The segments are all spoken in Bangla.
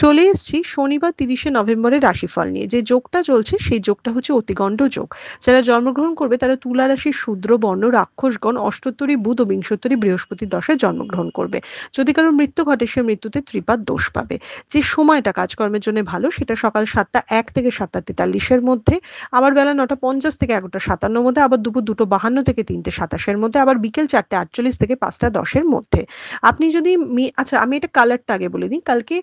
চলে এসেছি শনিবার ৩০শে নভেম্বরের রাশিফল নিয়ে। যে যোগটা চলছে সেই যোগটা হচ্ছে অতিগণ্ড যোগ। যারা জন্মগ্রহণ করবে তারা তুলা রাশির শূদ্র বর্ণ রাক্ষসগণ অষ্টোত্তরী বুধ ও বিংশোত্তরী বৃহস্পতির দশায় জন্মগ্রহণ করবে। যদি কারোর মৃত্যু ঘটে সে মৃত্যুতে ত্রিপাদ দোষ পাবে। যে সময়টা কাজকর্মের জন্য ভালো সেটা সকাল ৭টা ১ থেকে ৭টা ৪৩-এর মধ্যে, আবার বেলা ৯টা ৫০ থেকে ১১টা ৫৭-এর মধ্যে, আবার দুপুর ২টো ৫২ থেকে ৩টে ২৭-এর মধ্যে, আবার বিকেল ৪টে ৪৮ থেকে ৫টা ১০-এর মধ্যে। আপনি যদি আচ্ছা, আমি এটা কালারটা আগে বলে দিই। কালকে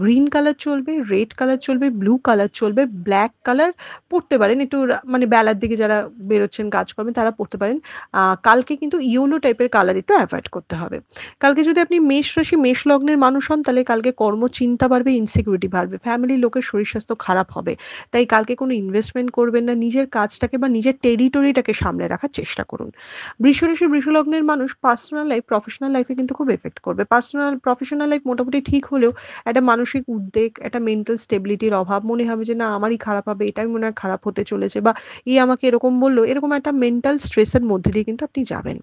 গ্রিন কালার চলবে, রেড কালার চলবে, ব্লু কালার চলবে, ব্ল্যাক কালার পড়তে পারেন। একটু মানে বেলার দিকে যারা বেরোচ্ছেন কাজকর্মে তারা পড়তে পারেন। কালকে কিন্তু ইয়েলো টাইপের কালার একটু অ্যাভয়েড করতে হবে। কালকে যদি আপনি মেষ রাশি মেষ লগ্নের মানুষ হন তাহলে কালকে কর্ম চিন্তা বাড়বে, ইনসিকিউরিটি বাড়বে, ফ্যামিলির লোকের শরীর স্বাস্থ্য খারাপ হবে। তাই কালকে কোনো ইনভেস্টমেন্ট করবেন না, নিজের কাজটাকে বা নিজের টেরিটরিটাকে সামলে রাখার চেষ্টা করুন। বৃষ রাশি বৃষ লগ্নের মানুষ পার্সোনাল লাইফ প্রফেশনাল লাইফে কিন্তু খুব এফেক্ট করবে। পার্সোনাল প্রফেশনাল লাইফ মোটামুটি ঠিক হলেও একটা মানসিক উদ্বেগ, একটা মেন্টাল স্টেবিলিটির অভাব, মনে হবে যে না আমারই খারাপ হবে, এটাই মনে হয় খারাপ হতে চলেছে, বা আমাকে এরকম বললো, এরকম একটা মেন্টাল স্ট্রেসের মধ্যে দিয়ে কিন্তু আপনি যাবেন।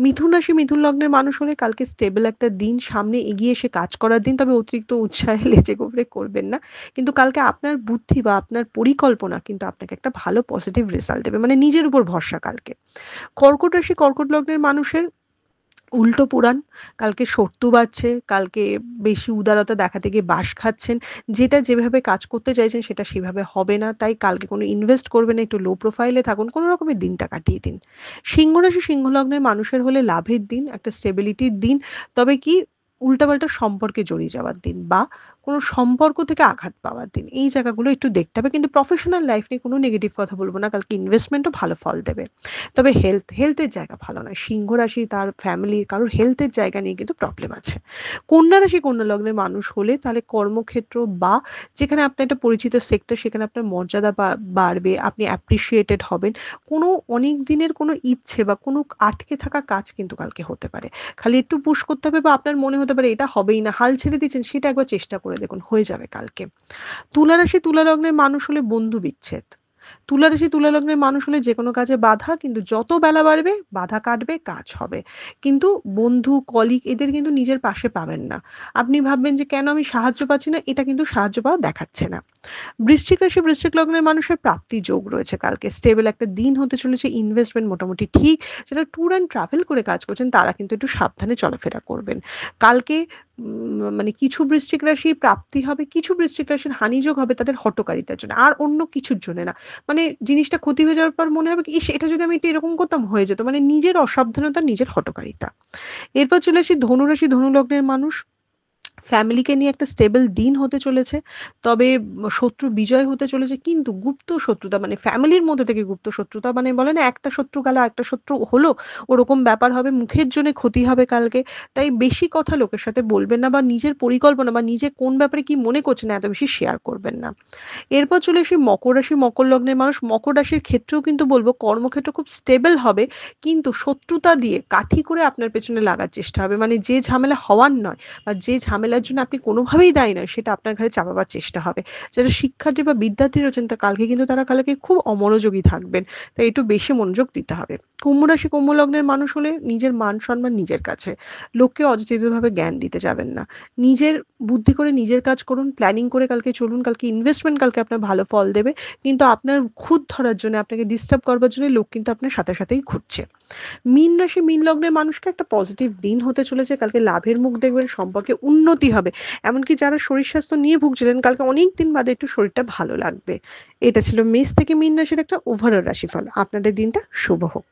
মিথুন রাশি মিথুন লগ্নের মানুষ হলে কালকে স্টেবল একটা দিন, সামনে এগিয়ে এসে কাজ করার দিন। তবে অতিরিক্ত উৎসাহে লেজে গোবরে করবেন না। কিন্তু কালকে আপনার বুদ্ধি বা আপনার পরিকল্পনা কিন্তু আপনাকে একটা ভালো পজিটিভ রেজাল্ট দেবে, মানে নিজের উপর ভরসা কালকে। কর্কট রাশি কর্কট লগ্নের মানুষের উল্টো পুরাণ। কালকে শত্রু বাড়ছে, কালকে বেশি উদারতা দেখাতে গিয়ে বাঁশ খাচ্ছেন। যেটা যেভাবে কাজ করতে চাইছেন সেটা সেভাবে হবে না। তাই কালকে কোনো ইনভেস্ট করবেন না, একটু লো প্রোফাইলে থাকুন, কোনো রকমের দিনটা কাটিয়ে দিন। সিংহ রাশি সিংহ লগ্নের মানুষের হলে লাভের দিন, একটা স্টেবিলিটির দিন। তবে কি, উল্টাপাল্টা সম্পর্কে জড়িয়ে যাওয়ার দিন বা কোনো সম্পর্ক থেকে আঘাত পাওয়ার দিন। এই জায়গাগুলো একটু দেখতে হবে। কিন্তু প্রফেশনাল লাইফ নিয়ে কোনো নেগেটিভ কথা বলব না। কালকে ইনভেস্টমেন্টও ভালো ফল দেবে। তবে হেলথের জায়গা ভালো নয়। সিংহ রাশি তার ফ্যামিলির কারোর হেলথের জায়গা নিয়ে কিন্তু প্রবলেম আছে। কন্যা রাশি কন্যা লগ্নের মানুষ হলে তাহলে কর্মক্ষেত্র বা যেখানে আপনার একটা পরিচিত সেক্টর সেখানে আপনার মর্যাদা বাড়বে, আপনি অ্যাপ্রিসিয়েটেড হবেন। কোনো অনেক দিনের কোনো ইচ্ছে বা কোনো আটকে থাকা কাজ কিন্তু কালকে হতে পারে। খালি একটু পুশ করতে হবে, বা আপনার মনে হতে পারে এটা হবেই না, হাল ছেড়ে দিয়েছেন, সেটা একবার চেষ্টা করে দেখুন, হয়ে যাবে কালকে। তুলা রাশি তুলা লগ্নের মানুষ হলে বন্ধু বিচ্ছেদ। তুলা রাশি তুলা লগ্নের মানুষ হলে যেকোনো কাজে বাধা, কিন্তু যত বেলা বাড়বে বাধা কাটবে, কাজ হবে। কিন্তু বন্ধু কলিগ এদের কিন্তু নিজের পাশে পাবেন না। আপনি ভাববেন যে কেন আমি সাহায্য পাচ্ছি না, এটা কিন্তু সাহায্য পাওয়া দেখাচ্ছে না। বৃশ্চিক রাশি বৃশ্চিক লগ্নের মানুষের প্রাপ্তি যোগ রয়েছে কালকে, স্টেবল একটা দিন হতে চলেছে, ইনভেস্টমেন্ট মোটামুটি ঠিক। যারা ট্যুর অ্যান্ড ট্রাভেল করে কাজ করছেন তারা কিন্তু একটু সাবধানে চলাফেরা করবেন কালকে। মানে কিছু বৃশ্চিক রাশি প্রাপ্তি হবে, কিছু বৃশ্চিক রাশির হানিযোগ হবে তাদের হঠকারিতার জন্য, আর অন্য কিছুর জন্য না। মানে জিনিসটা ক্ষতি হয়ে যাওয়ার পর মনে হবে কি, ইস এটা যদি আমি এটা এরকম করতাম হয়ে যেত, মানে নিজের অসাবধানতা নিজের হঠকারিতা। এরপর চলে আসি ধনুরাশি ধনু লগ্নের মানুষ। ফ্যামিলিকে নিয়ে একটা স্টেবল দিন হতে চলেছে। তবে শত্রু বিজয় হতে চলেছে, কিন্তু গুপ্ত শত্রুতা, মানে ফ্যামিলির মধ্যে থেকে গুপ্ত শত্রুতা, মানে বলে না একটা শত্রু গেল একটা শত্রু হলো, ওরকম ব্যাপার হবে, মুখের জন্য ক্ষতি হবে কালকে। তাই বেশি কথা লোকের সাথে বলবেন না, বা নিজের পরিকল্পনা বা নিজে কোন ব্যাপারে কি মনে করছেন এত বেশি শেয়ার করবেন না। এরপর চলে আসি মকর রাশি মকর লগ্নের মানুষ। মকর রাশির ক্ষেত্রেও কিন্তু বলবো কর্মক্ষেত্র খুব স্টেবল হবে, কিন্তু শত্রুতা দিয়ে কাঠি করে আপনার পেছনে লাগার চেষ্টা হবে, মানে যে ঝামেলা হওয়ার নয় বা যে ঝামেলার জন্য আপনি কোনোভাবেই দায়ী নয় সেটা আপনার ঘাড়ে চাপাবার চেষ্টা হবে। যারা শিক্ষার্থী বা বিদ্যার্থী রয়েছেন তা কালকে কিন্তু তারা কালকে খুব অমনোযোগী থাকবেন। তাই একটু বেশি মনোযোগ দিতে হবে। কুম্ভ রাশি কুম্ভ লগ্নের মানুষ হলে নিজের মান সম্মান নিজের কাছে, লোককে অযথিতভাবে জ্ঞান দিতে যাবেন না। নিজের বুদ্ধি করে নিজের কাজ করুন, প্ল্যানিং করে কালকে চলুন। কালকে ইনভেস্টমেন্ট কালকে আপনার ভালো ফল দেবে, কিন্তু আপনার খুঁত ধরার জন্য, আপনাকে ডিস্টার্ব করবার জন্য লোক কিন্তু আপনার সাথে সাথেই ঘুরছে। মীন রাশি মীন লগ্নের মানুষকে একটা পজিটিভ দিন হতে চলেছে কালকে, লাভের মুখ দেখবেন, সম্পর্কে উন্নতি হবে। এমনকি যারা শরীর স্বাস্থ্য নিয়ে ভুগছিলেন কালকে অনেক দিন বাদে একটু শরীরটা ভালো লাগবে। এটা ছিল মেষ থেকে মীন রাশির একটা ওভারঅল রাশিফল। আপনাদের দিনটা শুভ হোক।